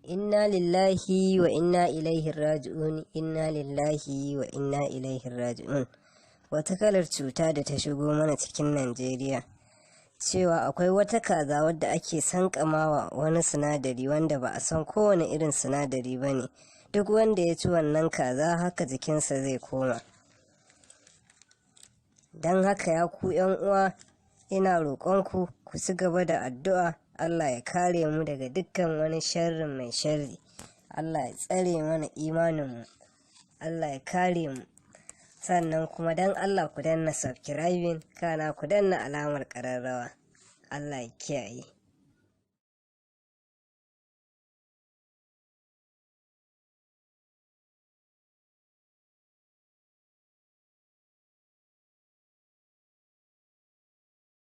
Inna lillahi wa inna ilaihi raji'un, inna lillahi wa inna ilaihi raji'un. Wata kalar cuta da ta shigo mana cikin Najeriya, cewa akwai wata kaza wadda ake sankamawa wani sinadari wanda ba a san kowane irin sinadari ba ne. Duk wanda ya ci wannan kaza haka jikinsa zai koma. Don haka ya ku uwa, ina roƙonku ku ci gaba da addu'a. Allah ya kare mu daga dukkan wani sharrin mai sharri. Allah ya tsare mana imaninmu. Allah ya kare mu. Sannan kuma don Allah ku danna subscribing, kana ku danna alamar ƙararrawa. Allah ya kiyaye.